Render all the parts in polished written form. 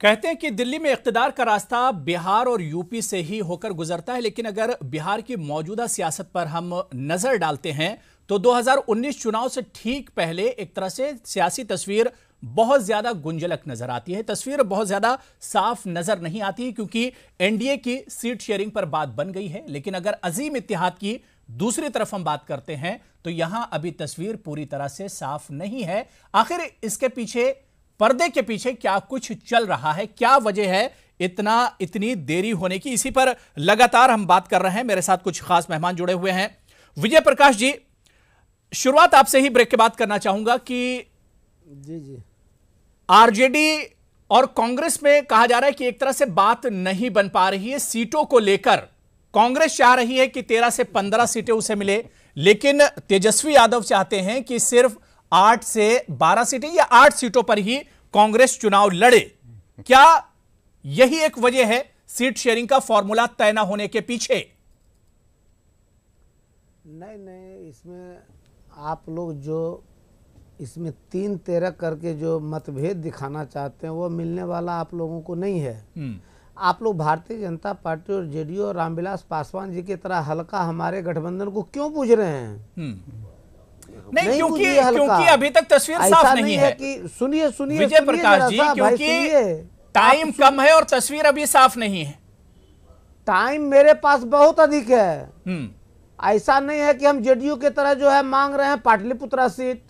कहते हैं कि दिल्ली में इख्तिदार का रास्ता बिहार और यूपी से ही होकर गुजरता है, लेकिन अगर बिहार की मौजूदा सियासत पर हम नजर डालते हैं तो 2019 चुनाव से ठीक पहले एक तरह से सियासी तस्वीर बहुत ज्यादा गुंजलक नजर आती है। तस्वीर बहुत ज्यादा साफ नजर नहीं आती क्योंकि एनडीए की सीट शेयरिंग पर बात बन गई है। लेकिन अगर अजीम इत्तेहाद की दूसरी तरफ हम बात करते हैं तो यहां अभी तस्वीर पूरी तरह से साफ नहीं है। आखिर इसके पीछे, पर्दे के पीछे क्या कुछ चल रहा है, क्या वजह है इतनी देरी होने की, इसी पर लगातार हम बात कर रहे हैं। मेरे साथ कुछ खास मेहमान जुड़े हुए हैं। विजय प्रकाश जी, शुरुआत आपसे ही ब्रेक के बाद करना चाहूंगा कि जी आरजेडी और कांग्रेस में कहा जा रहा है कि एक तरह से बात नहीं बन पा रही है सीटों को लेकर। कांग्रेस चाह रही है कि 13 से 15 सीटें उसे मिले, लेकिन तेजस्वी यादव चाहते हैं कि सिर्फ 8 से 12 सीटें या 8 सीटों पर ही कांग्रेस चुनाव लड़े। क्या यही एक वजह है सीट शेयरिंग का फॉर्मूला तय न होने के पीछे? नहीं, इसमें आप लोग जो इसमें 3-13 करके जो मतभेद दिखाना चाहते हैं वो मिलने वाला आप लोगों को नहीं है। आप लोग भारतीय जनता पार्टी और जेडीयू और रामविलास पासवान जी की तरह हल्का हमारे गठबंधन को क्यों पूछ रहे हैं? नहीं, क्योंकि अभी तक तस्वीर साफ नहीं है कि सुनिए विजय प्रकाश जी, क्योंकि टाइम कम है और तस्वीर अभी साफ नहीं है। टाइम मेरे पास बहुत अधिक है। ऐसा नहीं है कि हम जेडीयू की तरह जो है मांग रहे हैं पाटलिपुत्रा सीट।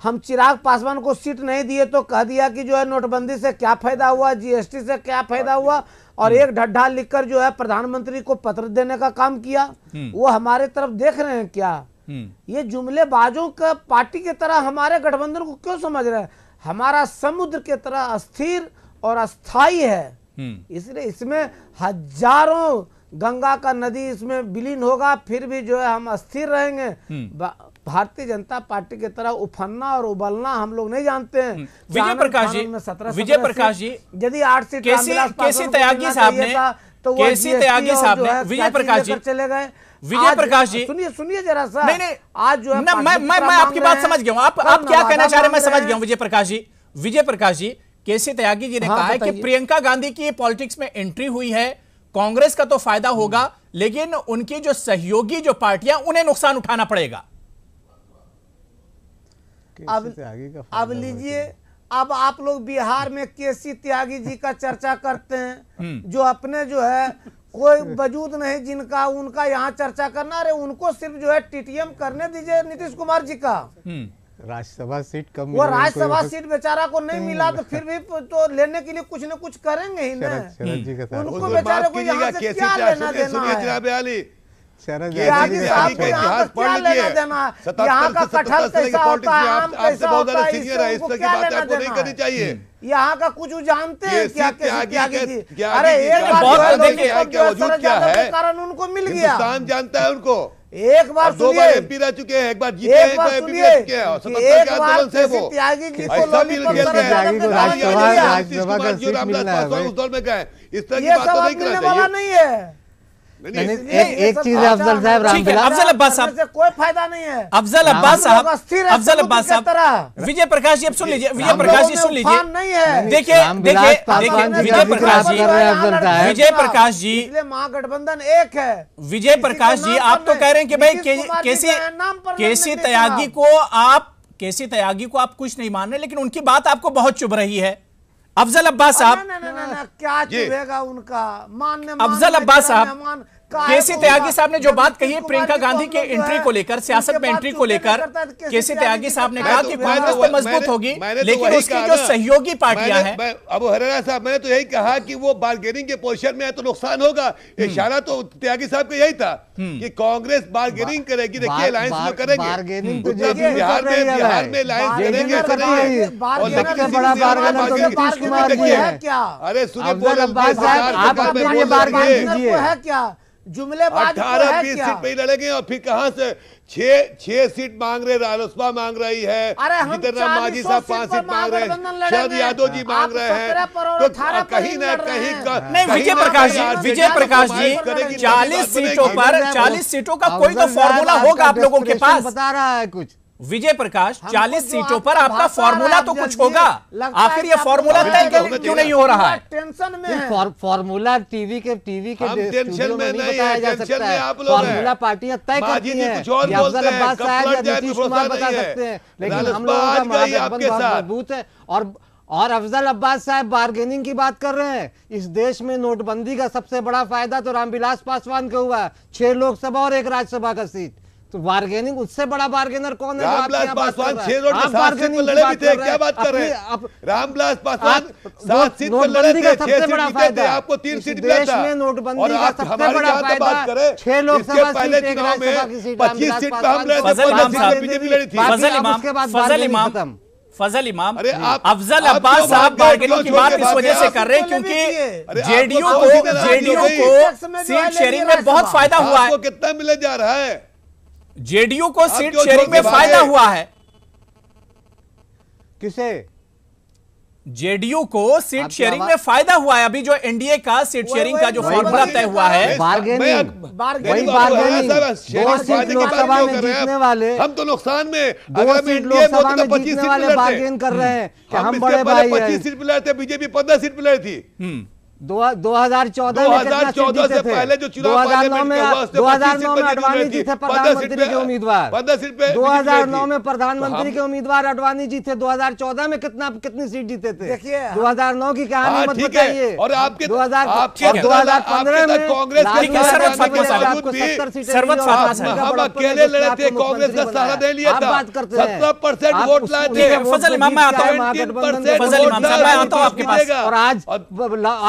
हम चिराग पासवान को सीट नहीं दिए तो कह दिया कि जो है नोटबंदी से क्या फायदा हुआ, जीएसटी से क्या फायदा हुआ, और एक ढड्ढा लिखकर जो है प्रधानमंत्री को पत्र देने का काम किया। वो हमारे तरफ देख रहे हैं क्या? ये जुमलेबाजों का पार्टी की तरह हमारे गठबंधन को क्यों समझ रहे हैं? हमारा समुद्र की तरह स्थिर और अस्थायी है, इसलिए इसमें हजारों गंगा का नदी इसमें विलीन होगा, फिर भी जो है हम अस्थिर रहेंगे। भारतीय जनता पार्टी की तरह उफनना और उबलना हम लोग नहीं जानते हैं। विजय प्रकाश जी, यदि 8 सीट केसी त्यागी साहब ने विजय प्रकाश जी चले गए। विजय प्रकाश जी सुनिए जरा सा। नहीं, आज जो है मैं आपकी बात समझ गया हूं। आप क्या कहना चाह रहे हैं मैं समझ गया हूं। विजय प्रकाश जी, केसी त्यागी जी ने कहा है कि प्रियंका गांधी की पॉलिटिक्स में एंट्री हुई है, कांग्रेस का तो फायदा होगा, लेकिन उनकी जो सहयोगी जो पार्टियां उन्हें नुकसान उठाना पड़ेगा। अब लीजिए, अब आप लोग बिहार में केसी त्यागी जी का चर्चा करते हैं, जो अपने जो है कोई वजूद नहीं जिनका, उनका यहाँ चर्चा करना। अरे उनको सिर्फ जो है टीटीएम करने दीजिए नीतीश कुमार जी का। राज्यसभा सीट कम, वो राज्यसभा सीट बेचारा को नहीं मिला तो फिर भी तो लेने के लिए कुछ न कुछ करेंगे ही ना। उनको बेचारे को यहाँ से क्या लेना देना है? त्यागी साहब को यहाँ का क्या लेना देना है? यहाँ का कटहल कैसा होता है, आम कैसा होता है, इसको क्या लेना देना है? यहाँ का कुछ जानते हैं क्या त्यागी जी? अरे एक बार देखिए कारण उनको मिल गया, जानता है उनको। एक बार 2 बार एमपी रह चुके हैं, एक बार जीते हैं, त्यागी जी उस दौर में गए। इस तरह की ये बात सब तो नहीं मिलने करना वाला चाहिए। नहीं है। एक चीज है अफजल साहब, अफजल अब्बास साहब, कोई फायदा नहीं है। अफजल अब्बास साहब, विजय प्रकाश जी अब सुन लीजिए, विजय प्रकाश जी सुन लीजिए, नहीं है। देखिए विजय प्रकाश जी, महागठबंधन एक है। विजय प्रकाश जी, आप तो कह रहे हैं कि भाई केसी त्यागी को आप कुछ नहीं मान रहे, लेकिन उनकी बात आपको बहुत चुभ रही है। अफजल अब्बास साहब, क्या चुभेगा उनका? मानने अफजल अब्बास साहब, केसी त्यागी साहब ने जो बात कही है प्रियंका गांधी के एंट्री को लेकर, सियासत में एंट्री को लेकर, केसी त्यागी साहब ने कहा कि कांग्रेस तो मजबूत होगी, लेकिन उसकी जो सहयोगी पार्टियां हैं। अबू हरेरा साहब, मैंने तो यही कहा कि वो बार्गेनिंग के पोजीशन में है तो नुकसान होगा। इशारा तो त्यागी साहब का यही था कि कांग्रेस बार्गेनिंग करेगी। देखिए अलायंस में करेंगे, बिहार में अलायंस करेंगे। अरे सुनिए, है क्या जुमलेबाज 18-20 सीट पे ही लड़ेंगे, और फिर कहां से 6 सीट मांग रहे, रालोसपा मांग रही है, जितना मांझी साहब 5 सीट मांग रहे हैं, शरद यादव जी मांग रहे हैं, तो कहीं ना कहीं नहीं। विजय प्रकाश जी 40 सीटों पर 40 सीटों का कोई तो फॉर्मूला होगा आप लोगों के पास। बता रहा है कुछ विजय प्रकाश, 40 जो सीटों पर आपको आपका भाषा फॉर्मूला तो आप कुछ जल्दी होगा। लगता है आखिर कि ये आपको फॉर्मूला भाषा तय जल्दी क्यों नहीं हो रहा है? टेंशन में है। फॉर्मूला टीवी के हम टेंशन स्टूडियो में में नहीं बताया है, जा टेंशन सकता में है। आप लोग हैं। फॉर्मूला पार्टियां तय माजी करती जी हैं। कुछ और ये बोलते अफजल हैं, अब्बास कब साहब या पलट जाए नीतीश कोई कुमार भरोसा बता नहीं है। सकते हैं, लेकिन राजद हम लोगों का आज गई महागठबंधन आपके बहुत साथ। मजबूत है। और अफजल अब्बास साहब बार्गेनिंग की बात कर रहे हैं। इस देश में नोटबंदी का सबसे बड़ा फायदा तो रामविलास पासवान को हुआ, 6 लोकसभा और 1 राज्यसभा का सीट। तो बार्गेनिंग, उससे बड़ा बार्गेनर कौन है? रामविलास पासवान 6 रोड में 7 सीट पर लड़े भी थे, क्या बात कर रहे हैं? रामविलास पासवान 7 सीट पर लड़े थे, 6 सीट जीते थे, आपको 3 सीट मिला था। में नोटबंदी और का आप सबसे हमारे बड़ा यहाँ तो बात फायदा करें, 6 लोकसभा इसके पहले सीट, 1 चुनाव में राज्यसभा की सीट 25 सीट पे हम लड़े थे, फजल इमाम 15 साहब, सीट बीजेपी लड़ी थी। फजल इमाम, फजल इमाम, खत्म। फजल इमाम, अरे अफजल आप अब्बास क्यों साहब भाग गए? बार्गेनिंग की क्यों बात छोड़ के इस भाग वजह गए से आप? कर रहे हैं अरे क्योंकि आपको जेडीयू तो को सीधे राजनीति जेडीयू नहीं। को सीट शेयरिंग में बहुत फायदा हुआ है। आपको कितना मिले जा रहा है? जेडीयू को सीट क्यों शेयरिंग छोड़ में के फायदा भागे? हुआ है। किसे? जेडीयू को सीट शेयरिंग में फायदा हुआ है। अभी जो एनडीए का सीट शेयरिंग का जो वही फॉर्मूला तय हुआ है, बार्गेनिंग, बार्गेनिंग, वही बार्गेनिंग। 2 सीट सीट लोकसभा में जीतने वाले, हम तो नुकसान में, 2 अगर हम सीट इंडिया में लोकसभा होते तो में 25 जीतने सीट वाले पे बार्गेन लड़ते। कर रहे हैं कि हम इससे बड़े पहले भाई 25 हैं। सीट पे लड़ते, बीजेपी 15 सीट पे लड़ी थी। 2014 में कितना सीट 2014 जीते से थे? पहले जो चुनाव 2009 में 2009 में अडवाणी जी थे प्रधानमंत्री के उम्मीदवार। 15 सीट पे 2009 में प्रधानमंत्री के उम्मीदवार अडवाणी जी थे। 2014 में कितनी सीट जीते थे? देखिए, 2009 की कहानी मत ठीक बताइए। है। और आपके 2015 में कांग्रेस ठीक है, सरवत फातिमा साहब, आपको 70 सीटें सरवत दी फातिमा और साहब, हम बड़प्पन अकेले ने लड़े आपको थे, कांग्रेस का मुख्यमंत्री सहारा बनाया। नहीं लिया आप था। बात करते हैं 17% आप वोट उसको लाए ठीक है, थे। वोट फजल से इमाम, मैं आता हूं। जीत के महागठबंधन के फजल वोट इमाम साहब, लाए। मैं आता हूं आपके पास। और आज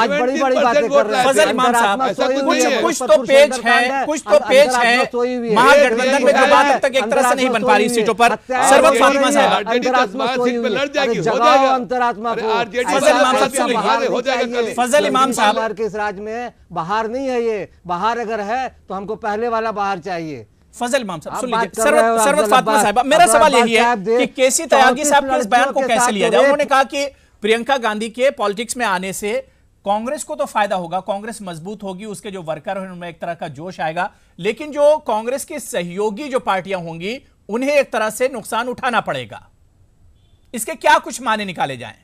आज बड़ी बड़ी बातें कर रहे हैं। फजल इमाम साहब, अंतरात्मा सोई हुई है, कुछ तो मुजफ्फरपुर पेच सुंदरकांड है, कुछ तो पेच अंतरात्मा है सोई हुई है। महागठबंधन में, जो बात अब तक एक तरह से नहीं बन पा रही सीटों पर। सरवत फातिमा साहब, अंतरात्मा सोई हुई है। जगाओ अंतरात्मा को। फजल इमाम साहब, सुन लीजिए। हो जाएगा कल। फजल इमाम साहब, बाहर के इस राज्य में बाहर नहीं है ये। बाहर अगर है तो हमको पहले वाला बाहर चाहिए। फजल इमाम साहब, सुन आप लीजिए। बात कर रहे हो सरवत अफजल फातिमा अब्बास, साहब, मेरा अफजल सवाल यही है अब्बास साहब कि केसी त्यागी साहब के इस बयान को लड़कियों के कैसे साथ लिया तो जाए? रेप- उन्होंने कहा कि प्रियंका गांधी के पॉलिटिक्स में आने से कांग्रेस को तो फायदा होगा, कांग्रेस मजबूत होगी, उसके जो वर्कर हैं उनमें एक तरह का जोश आएगा, लेकिन जो कांग्रेस की सहयोगी जो पार्टियां होंगी उन्हें एक तरह से नुकसान उठाना पड़ेगा। इसके क्या कुछ माने निकाले जाएं?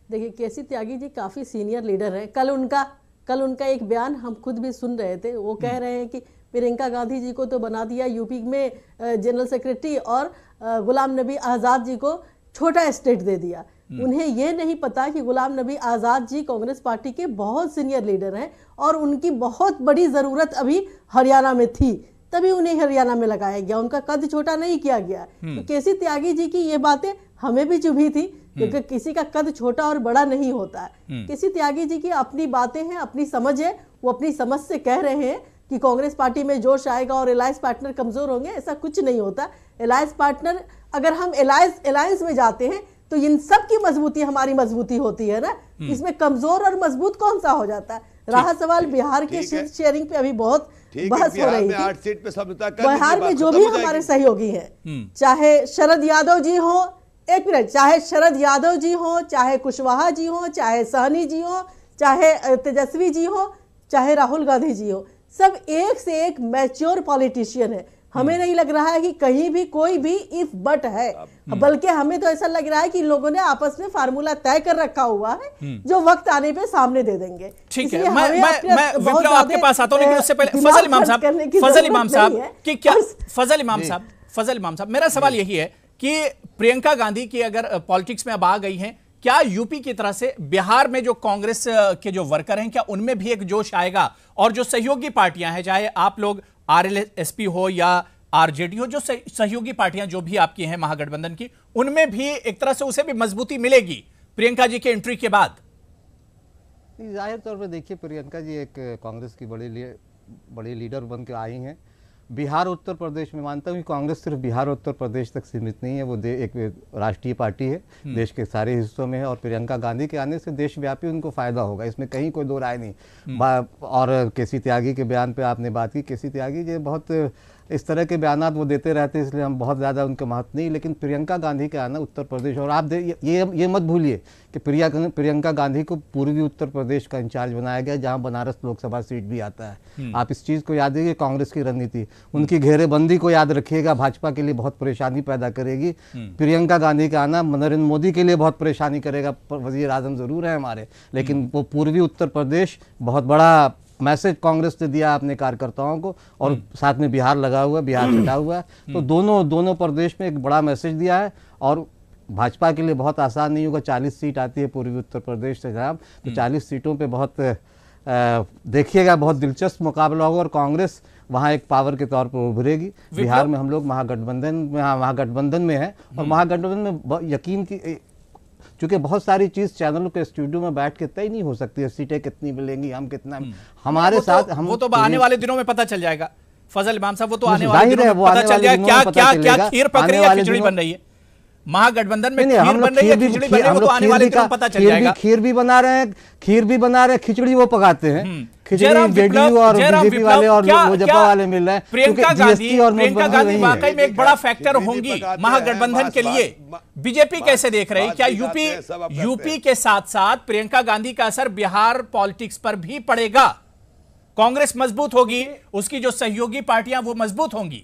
देखिए, केसी त्यागी जी काफ़ी सीनियर लीडर हैं। कल उनका एक बयान हम खुद भी सुन रहे थे। वो कह रहे हैं कि प्रियंका गांधी जी को तो बना दिया यूपी में जनरल सेक्रेटरी और गुलाम नबी आज़ाद जी को छोटा स्टेट दे दिया। उन्हें यह नहीं पता कि गुलाम नबी आज़ाद जी कांग्रेस पार्टी के बहुत सीनियर लीडर हैं और उनकी बहुत बड़ी ज़रूरत अभी हरियाणा में थी, तभी उन्हें हरियाणा में लगाया गया। उनका कद छोटा नहीं किया गया। तो केसी त्यागी जी की ये बातें हमें भी चुभी थी, क्योंकि किसी का कद छोटा और बड़ा नहीं होता है। केसी त्यागी जी की अपनी बातें हैं, अपनी समझ है। वो अपनी समझ से कह रहे हैं कि कांग्रेस पार्टी में जोश आएगा और अलायंस पार्टनर कमजोर होंगे। ऐसा कुछ नहीं होता। अलायंस पार्टनर, अगर हम अलायंस में जाते हैं तो इन सब की मजबूती हमारी मजबूती होती है ना। इसमें कमजोर और मजबूत कौन सा हो जाता है? रहा सवाल बिहार के सीट शेयरिंग पे, अभी बहुत बहस हो रही थी। 8 सीट पे समझौता कर बिहार में जो भी हमारे सहयोगी हैं, चाहे शरद यादव जी हो, एक मिनट, चाहे शरद यादव जी हो, चाहे कुशवाहा जी हो, चाहे सहनी जी हो, चाहे तेजस्वी जी हो, चाहे राहुल गांधी जी हो, सब एक से एक मैच्योर पॉलिटिशियन है। हमें नहीं लग रहा है कि कहीं भी कोई भी इफ बट है, बल्कि हमें तो ऐसा लग रहा है कि इन लोगों ने आपस में फार्मूला तय कर रखा हुआ है जो वक्त आने पे सामने दे देंगे। ठीक है, मैं विप्लव आपके पास आता हूं, लेकिन उससे पहले फजल इमाम साहब कि क्या फजल इमाम साहब, मेरा सवाल यही है कि प्रियंका गांधी की अगर पॉलिटिक्स में अब आ गई हैं, क्या यूपी की तरह से बिहार में जो कांग्रेस के जो वर्कर हैं, क्या उनमें भी एक जोश आएगा? और जो सहयोगी पार्टियां हैं, चाहे आप लोग आरएलएसपी हो या आरजेडी हो, जो सहयोगी पार्टियां जो भी आपकी हैं महागठबंधन की, उनमें भी एक तरह से उसे भी मजबूती मिलेगी प्रियंका जी के एंट्री के बाद? जाहिर तौर पर देखिए, प्रियंका जी एक कांग्रेस की बड़ी लीडर बन के आई हैं। बिहार उत्तर प्रदेश में मानता हूँ कि कांग्रेस सिर्फ बिहार उत्तर प्रदेश तक सीमित नहीं है, वो एक राष्ट्रीय पार्टी है, देश के सारे हिस्सों में है। और प्रियंका गांधी के आने से देशव्यापी उनको फायदा होगा, इसमें कहीं कोई दो राय नहीं। और केसी त्यागी के बयान पे आपने बात की। केसी त्यागी जी बहुत इस तरह के बयान वो देते रहते हैं, इसलिए हम बहुत ज़्यादा उनके महत्व नहीं। लेकिन प्रियंका गांधी का आना उत्तर प्रदेश, और आप ये मत भूलिए कि प्रियंका गांधी को पूर्वी उत्तर प्रदेश का इंचार्ज बनाया गया, जहां बनारस लोकसभा सीट भी आता है। आप इस चीज़ को याद रखिए, कांग्रेस की रणनीति, उनकी घेरेबंदी को याद रखिएगा, भाजपा के लिए बहुत परेशानी पैदा करेगी। प्रियंका गांधी का आना नरेंद्र मोदी के लिए बहुत परेशानी करेगा। वज़ीर आज़म ज़रूर है हमारे, लेकिन वो पूर्वी उत्तर प्रदेश बहुत बड़ा मैसेज कांग्रेस ने दिया अपने कार्यकर्ताओं को, और साथ में बिहार लगा हुआ है, बिहार छटा हुआ है, तो दोनों प्रदेश में एक बड़ा मैसेज दिया है। और भाजपा के लिए बहुत आसान नहीं होगा, 40 सीट आती है पूर्वी उत्तर प्रदेश से जनाब, तो 40 सीटों पे बहुत देखिएगा, बहुत दिलचस्प मुकाबला होगा, और कांग्रेस वहाँ एक पावर के तौर पर उभरेगी। बिहार में हम लोग महागठबंधन में है, और महागठबंधन में यकीन की, क्योंकि बहुत सारी चीज चैनलों के स्टूडियो में बैठ के तय नहीं हो सकती है, सीटें कितनी मिलेंगी, हम कितना हमारे साथ हम वो तो आने वाले दिनों में पता चल जाएगा। फजल इमाम साहब, वो तो आने वाले दिनों में पता चल जाएगा क्या खीर पक रही है, खिचड़ी बन रही है महागठबंधन में, खीर बन रही है, खिचड़ी बन रही है, वो तो आने वाले दिनों में पता चल जाएगा। खीर भी बना रहे हैं, खिचड़ी वो पकाते हैं, खिचड़ी जेडीयू और बीजेपी वाले और लोजपा वाले मिल रहे हैं। प्रियंका गांधी वाकई में एक बड़ा फैक्टर होंगी महागठबंधन के लिए। बीजेपी कैसे देख रही, क्या यूपी के साथ साथ प्रियंका गांधी का असर बिहार पॉलिटिक्स पर भी पड़ेगा? कांग्रेस मजबूत होगी, उसकी जो सहयोगी पार्टियां वो मजबूत होंगी।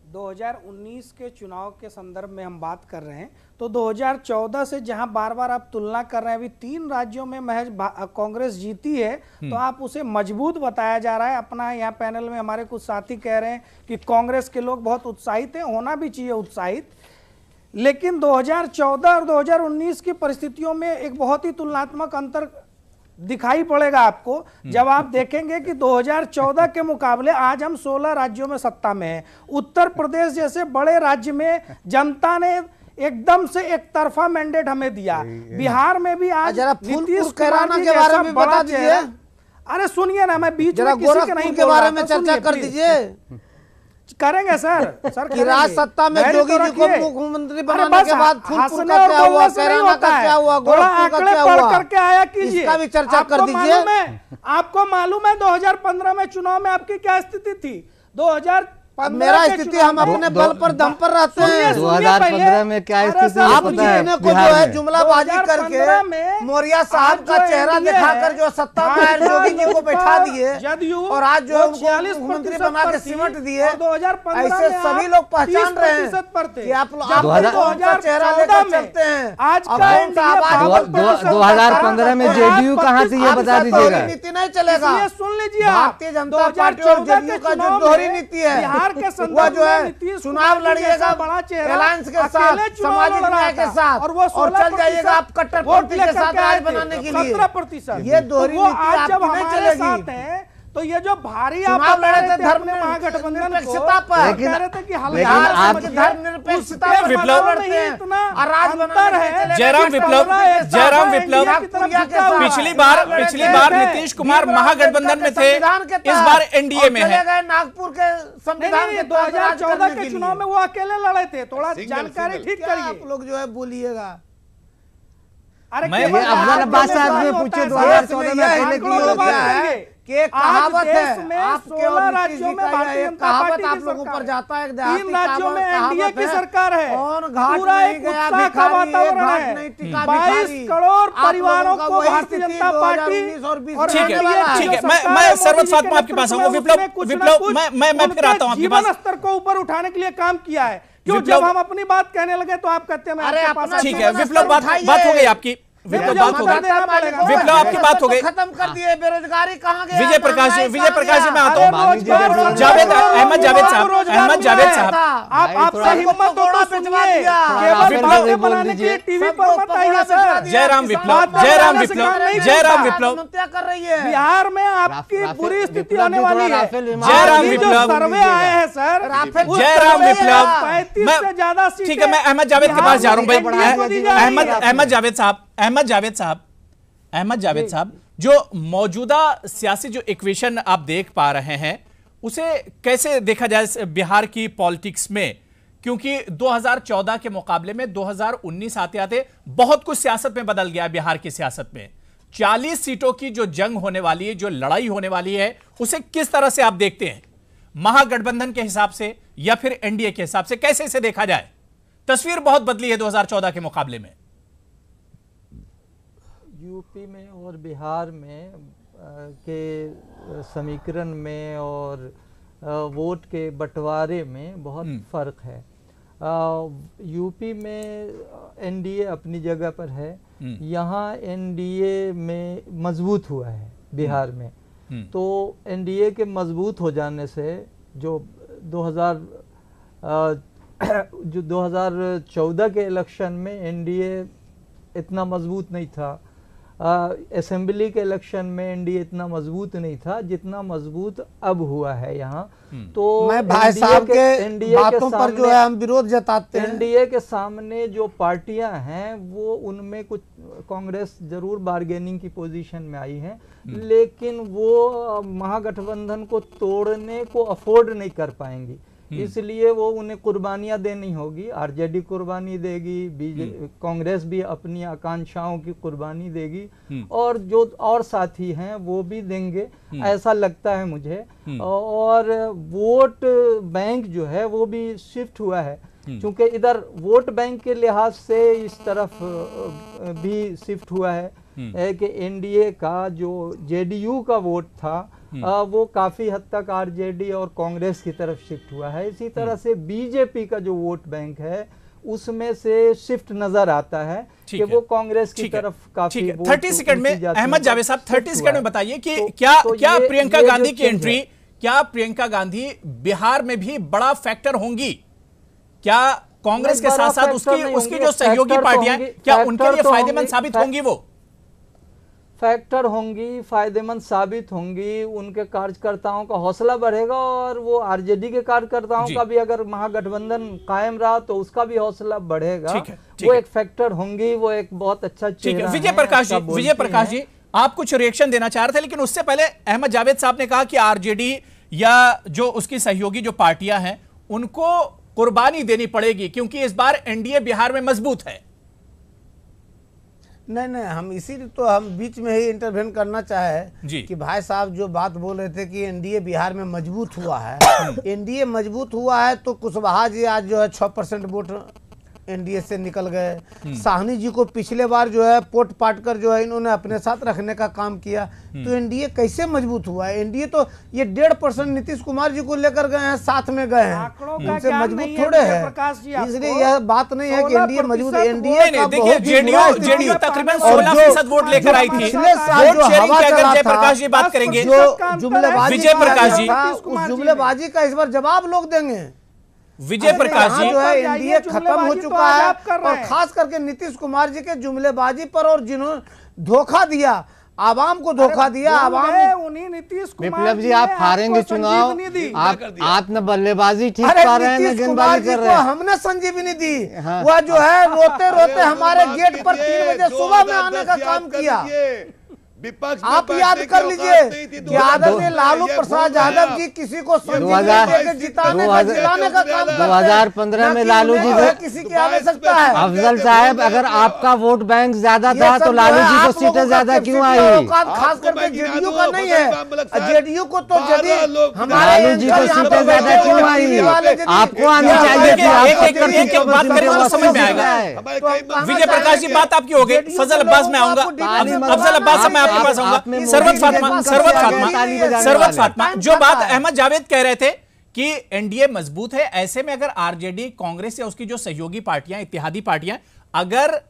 2019 के चुनाव के संदर्भ में हम बात कर रहे हैं, तो 2014 से जहां बार बार आप तुलना कर रहे हैं, अभी 3 राज्यों में महज कांग्रेस जीती है, तो आप उसे मजबूत बताया जा रहा है। अपना यहाँ पैनल में हमारे कुछ साथी कह रहे हैं कि कांग्रेस के लोग बहुत उत्साहित हैं, होना भी चाहिए उत्साहित, लेकिन 2014 और 2019 की परिस्थितियों में एक बहुत ही तुलनात्मक अंतर दिखाई पड़ेगा आपको, जब आप देखेंगे कि 2014 के मुकाबले आज हम 16 राज्यों में सत्ता में हैं। उत्तर प्रदेश जैसे बड़े राज्य में जनता ने एकदम से एक तरफा मैंडेट हमें दिया। बिहार में भी आज नीतीश कुमार जी के बारे में बता दीजिए। अरे सुनिए ना, मैं बीच में किसी के नहीं के बारे में चर्चा कर दीजिए। करेंगे सर कि राज सत्ता में जोगी जी को मुख्यमंत्री बनाने के बाद फूलपुर का क्या हुआ, कैराना का क्या हुआ, गोरखपुर का क्या हुआ, करके आया कीजिए, इसका भी चर्चा कर दीजिए। आपको मालूम है 2015 में चुनाव में आपकी क्या स्थिति थी? 2015 मेरा स्थिति, हम अपने बल पर दम पर रहते हैं। 2015 में क्या स्थिति आप को जो है जुमलाबाजी करके मौर्य साहब का चेहरा दिखाकर जो सत्ता में जोगी जी को बैठा दिए और आज जो मुख्यमंत्री बना के सिमट दिए, ऐसे सभी लोग पहचान रहे हैं कि आप चेहरा लेकर चलते हैं। आज 2015 में जेडीयू कहाँ थी ये बता दीजिएगा। नीति नहीं चलेगा, सुन लीजिए, भारतीय जनता पार्टी और जेडीयू का जो दोहरी नीति है, वो जो है चुनाव लड़िएगा अलायंस के साथ, सामाजिक न्याय के साथ, और चल जाइएगा आप कट्टरपंथी के साथ राज बनाने के लिए। 17%। ये दोहरी नीति आपकी नहीं चलेगी। तो ये जो भारी आप लड़े थे धर्मनिरपेक्षता पर, कह रहे थे कि धर्मनिरपेक्षता पर राज अंतर है। जयराम विप्लव पिछली बार नीतीश कुमार महागठबंधन में थे, इस बार एनडीए में है। नागपुर के संविधान के 2014 के चुनाव में वो अकेले लड़े थे, थोड़ा जानकारी ठीक करिए। आप लोग जो है बोलिएगा। अरे अफजल अब्बास साहब ने पूछे 2014 में पहले की होता है कि कहावत है, आप 16 राज्यों में भारतीय जनता पार्टी आप लोगों पर जाता है, 3 राज्यों में एनडीए की सरकार है, पूरा एक उत्साह का वातावरण है, 22 करोड़ परिवारों को भारतीय जनता पार्टी। ठीक है, मैं सर्वत फातिमा आपके पास आऊंगा। विप्लव मैं फिर आता हूं आपके पास। जीवन स्तर को ऊपर उठाने के लिए काम किया है, क्यों जब हम अपनी बात कहने लगे तो आप कहते हैं ठीक है। विप्लव बात हो गई आपकी, विप्लव बात हो गई, विप्लव आपकी बात हो गई, खत्म कर दिए। बेरोजगारी कहाँ गया? विजय प्रकाश जी मैं आता हूँ। जावेद अहमद जावेद साहब आप हिम्मत तो सुनिए, केवल बनाने के लिए टीवी पर मत आइए सर। जयराम विप्लव क्या कर रही है? बिहार में आपकी बुरी स्थिति होने वाली है। जयराम विप्लव सर्वे आए हैं सर, जयराम विप्लव 35 से ज्यादा सीटें। ठीक है, मैं अहमद जावेद के पास जा रहा हूँ भाई। अहमद जावेद साहब, जो मौजूदा सियासी जो इक्वेशन आप देख पा रहे हैं, उसे कैसे देखा जाए बिहार की पॉलिटिक्स में? क्योंकि 2014 के मुकाबले में 2019 आते आते बहुत कुछ सियासत में बदल गया। बिहार की सियासत में 40 सीटों की जो जंग होने वाली है, जो लड़ाई होने वाली है, उसे किस तरह से आप देखते हैं? महागठबंधन के हिसाब से या फिर एनडीए के हिसाब से, कैसे इसे देखा जाए? तस्वीर बहुत बदली है 2014 के मुकाबले में। यूपी में और बिहार में के समीकरण में और वोट के बंटवारे में बहुत फर्क है। यूपी में एनडीए अपनी जगह पर है, यहाँ एनडीए में मजबूत हुआ है बिहार में। तो एनडीए के मजबूत हो जाने से जो 2014 के इलेक्शन में एनडीए इतना मजबूत नहीं था, असेंबली के इलेक्शन में एनडीए इतना मजबूत नहीं था जितना मजबूत अब हुआ है यहाँ। तो मैं भाई साहब के बातों पर जो है हम विरोध जताते हैं। एनडीए के सामने जो पार्टियां हैं वो उनमें कुछ कांग्रेस जरूर बार्गेनिंग की पोजीशन में आई है, लेकिन वो महागठबंधन को तोड़ने को अफोर्ड नहीं कर पाएंगी, इसलिए वो उन्हें कुर्बानियां देनी होगी। आरजेडी कुर्बानी देगी, कांग्रेस भी अपनी आकांक्षाओं की कुर्बानी देगी, और जो और साथी हैं वो भी देंगे, ऐसा लगता है मुझे। और वोट बैंक जो है वो भी शिफ्ट हुआ है, क्योंकि इधर वोट बैंक के लिहाज से इस तरफ भी शिफ्ट हुआ है कि एनडीए का जो जेडीयू का वोट था वो काफी हद तक आरजेडी और कांग्रेस की तरफ शिफ्ट हुआ है। इसी तरह से बीजेपी का जो वोट बैंक है उसमें से शिफ्ट नजर आता है कि वो कांग्रेस की तरफ काफी 30 सेकंड में अहमद जावेद साहब 30 सेकंड में बताइए कि क्या प्रियंका गांधी की एंट्री, क्या प्रियंका गांधी बिहार में भी बड़ा फैक्टर होंगी? क्या कांग्रेस के साथ साथ उसकी जो सहयोगी पार्टियां क्या उनके लिए फायदेमंद साबित होंगी? वो फैक्टर होंगी, फायदेमंद साबित होंगी, उनके कार्यकर्ताओं का हौसला बढ़ेगा, और वो आरजेडी के कार्यकर्ताओं का भी अगर महागठबंधन कायम रहा तो उसका भी हौसला बढ़ेगा। वो एक फैक्टर होंगी, वो एक बहुत अच्छा चेहरा है। विजय प्रकाश जी आप कुछ रिएक्शन देना चाह रहे थे, लेकिन उससे पहले अहमद जावेद साहब ने कहा कि आरजेडी या जो उसकी सहयोगी जो पार्टियां हैं उनको कुर्बानी देनी पड़ेगी क्योंकि इस बार एनडीए बिहार में मजबूत है। नहीं, हम इसीलिए तो हम बीच में ही इंटरवेन करना चाहे कि भाई साहब जो बात बोल रहे थे कि एनडीए बिहार में मजबूत हुआ है। एनडीए मजबूत हुआ है तो कुशवाहा जी आज जो है 6% वोट एनडीए से निकल गए। साहनी जी को पिछले बार जो है पोट पाट कर जो है इन्होंने अपने साथ रखने का काम किया, तो एनडीए कैसे मजबूत हुआ है? एनडीए तो ये 1.5% नीतीश कुमार जी को लेकर गए हैं, साथ में गए हैं, उनसे मजबूत थोड़े है। इसलिए यह बात नहीं है कि एनडीए मजबूत है। एनडीए जेडीयू तकरीबन 16% वोट लेकर आई थी। पिछले साल जो हवा चला प्रकाश जी बात करेंगे, जो जुमलेबाजी विजय प्रकाश जी उस जुमलेबाजी का इस बार जवाब लोग देंगे। विजय प्रकाश जी जो है एनडीए खत्म हो चुका है, और खास करके नीतीश कुमार जी के जुमलेबाजी पर, और जिन्होंने धोखा दिया आवाम को, धोखा दिया आवाम। उन्हीं नीतीश कुमार विप्लव जी आप हारेंगे चुनाव, आप न बल्लेबाजी ठीक कर रहे हैं न गेंदबाजी कर रहे हैं। हमने संजीवनी दी, वह जो है रोते रोते हमारे गेट पर 3 बजे सुबह में आने का काम किया। आप याद कर लीजिए कि आदरणीय लालू प्रसाद यादव जी किसी को जिताने का जिलाने का काम 2015 में लालू जी किसी की आवश्यकता है। अफजल साहब अगर आपका वोट बैंक ज्यादा था तो लालू जी को सीटें ज्यादा क्यों आई? खास करके जेडीयू का नहीं है, जेडीयू को तो लालू जी को सीटें ज्यादा क्यों आई? आपको आनी चाहिए थी। समझ में आएगा। विजय प्रकाश जी बात आपकी हो गई, फजल अब्बास में आऊंगा, अफजल अब्बास में सरवत फातिमा, जो बात अहमद जावेद कह रहे थे कि एनडीए मजबूत है, ऐसे में अगर आरजेडी, कांग्रेस या उसकी जो सहयोगी पार्टियां, इत्तेहादी पार्टियां अगर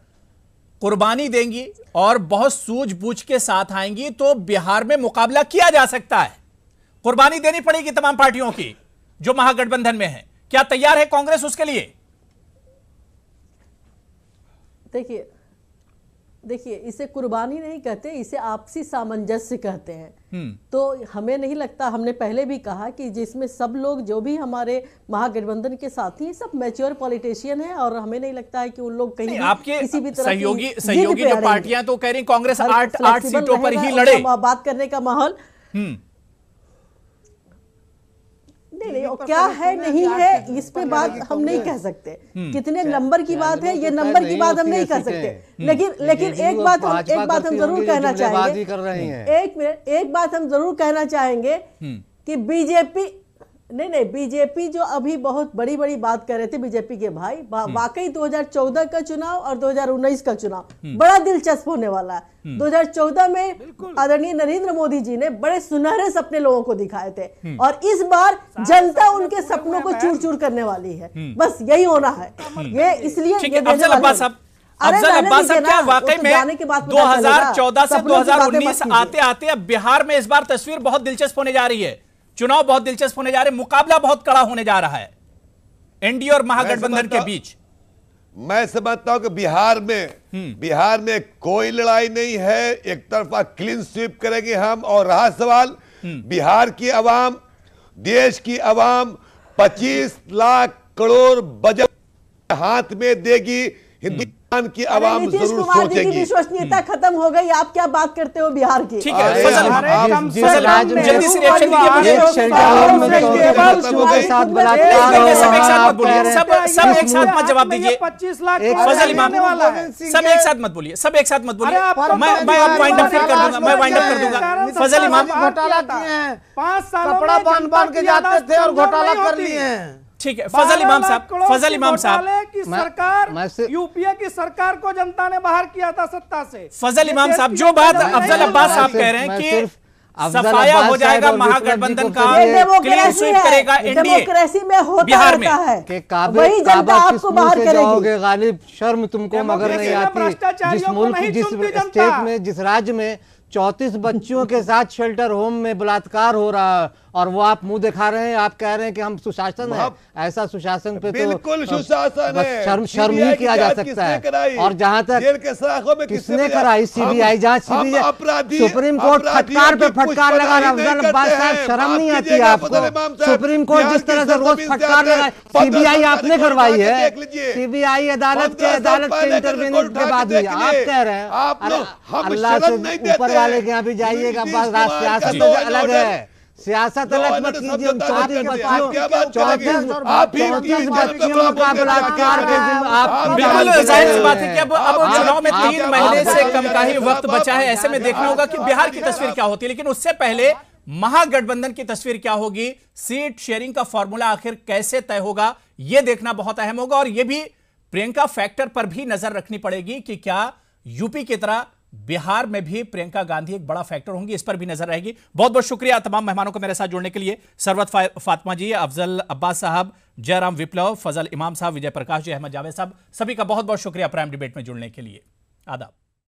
कुर्बानी देंगी और बहुत सूझबूझ के साथ आएंगी तो बिहार में मुकाबला किया जा सकता है। कुर्बानी देनी पड़ेगी तमाम पार्टियों की जो महागठबंधन में है। क्या तैयार है कांग्रेस उसके लिए? देखिए इसे कुर्बानी नहीं कहते, इसे आपसी सामंजस्य कहते हैं। तो हमें नहीं लगता, हमने पहले भी कहा कि जिसमें सब लोग जो भी हमारे महागठबंधन के साथी हैं सब मैच्योर पॉलिटिशियन हैं, और हमें नहीं लगता है कि उन लोग कहीं आपके किसी भी तरह सहयोगी जो पार्टियां तो कह रही कांग्रेस 8 सीटों पर ही लड़े, बात करने का माहौल नहीं, क्या है नहीं है इस पे बात हम नहीं कह सकते। कितने नंबर की बात है, ये नंबर की बात हम नहीं कह सकते। लेकिन एक बात हम जरूर कहना चाहेंगे, एक बात हम जरूर कहना चाहेंगे कि बीजेपी नहीं, बीजेपी जो अभी बहुत बड़ी बड़ी बात कर रहे थे बीजेपी के भाई, वाकई 2014 का चुनाव और 2019 का चुनाव बड़ा दिलचस्प होने वाला है। 2014 में आदरणीय नरेंद्र मोदी जी ने बड़े सुनहरे सपने लोगों को दिखाए थे और इस बार जनता उनके सपनों को चूर चूर करने वाली है। बस यही होना है, ये इसलिए अफजल अब्बास साहब, क्या वाकई में 2014 से 2019 आते आते अब बिहार में इस बार तस्वीर बहुत दिलचस्प होने जा रही है, चुनाव बहुत दिलचस्प होने जा रहे हैं, मुकाबला बहुत कड़ा होने जा रहा है एनडीए और महागठबंधन के बीच? मैं समझता हूं कि बिहार में कोई लड़ाई नहीं है, एक तरफा क्लीन स्वीप करेंगे हम। और रहा सवाल बिहार की आवाम, देश की आवाम 25 लाख करोड़ बजट हाथ में देगी, हिंदुस्तान की आवाम जरूर सोचेगी। विश्वसनीयता खत्म हो गई, आप क्या बात करते हो बिहार की? ठीक है, जल्दी से रिएक्शन दीजिए। सब एक साथ मत जवाब दीजिए, 25 लाख फजल इमाम सब एक साथ मत बोलिए, सब एक साथ मत बोलिए। मैं आप वाइंड अप फिर कर दूंगा, मैं वाइंड अप कर दूंगा। फजल इमाम घोटाला किए हैं, 5 साल कपड़ा बांध के जाते थे और घोटाला कर लिए हैं। ठीक है, फजल इमाम साहब की सरकार, यूपीए की सरकार को जनता ने बाहर किया था सत्ता से। फजल इमाम साहब, जो बात अफजल अब्बास साहब कह रहे हैं कि सफाया हो जाएगा महागठबंधन का, क्लीन स्वीप करेगा एनडीए, डेमोक्रेसी में होता बिहार में है कि वही जनता आपको बाहर करेगी। गालिब, शर्म तुमको मगर नहीं आती। जिस मुल्क, जिस स्टेट में, जिस राज्य में 34 बच्चियों के साथ शेल्टर होम में बलात्कार हो रहा है और वो आप मुंह दिखा रहे हैं, आप कह रहे हैं कि हम सुशासन है। ऐसा सुशासन पे बिल्कुल सुशासन है, शर्म ही किया जा सकता है। और जहां तक किसने कराई सीबीआई जांच, सुप्रीम कोर्ट फटकार पे फटकार लगा रहा है। अफजल अब्बास साहब, शर्म नहीं आती आपको? सुप्रीम कोर्ट जिस तरह से रोज फटकार लगा, सीबीआई आपने करवाई है, सीबीआई अदालत के इंटरव्यू के बाद हुई। आप कह रहे हैं अल्लाह से ऊपर वाले के यहाँ भी जाइएगा, सियासत तो अलग है, सियासत अलग मत कीजिए। 34 बच्चियों का बलात्कार बिल्कुल जाहिर सी बात है कि अब चुनाव में 3 महीने से कम का ही वक्त बचा है। ऐसे में देखना होगा कि बिहार की तस्वीर क्या होती है, लेकिन उससे पहले महागठबंधन की तस्वीर क्या होगी, सीट शेयरिंग का फॉर्मूला आखिर कैसे तय होगा, यह देखना बहुत अहम होगा। और यह भी प्रियंका फैक्टर पर भी नजर रखनी पड़ेगी कि क्या यूपी की तरह बिहार में भी प्रियंका गांधी एक बड़ा फैक्टर होंगी, इस पर भी नजर रहेगी। बहुत बहुत शुक्रिया तमाम मेहमानों को मेरे साथ जुड़ने के लिए, सरवत फातिमा जी, अफजल अब्बास साहब, जयराम विप्लव, फजल इमाम साहब, विजय प्रकाश जी, अहमद जावेद साहब, सभी का बहुत बहुत शुक्रिया प्राइम डिबेट में जुड़ने के लिए। आदाब।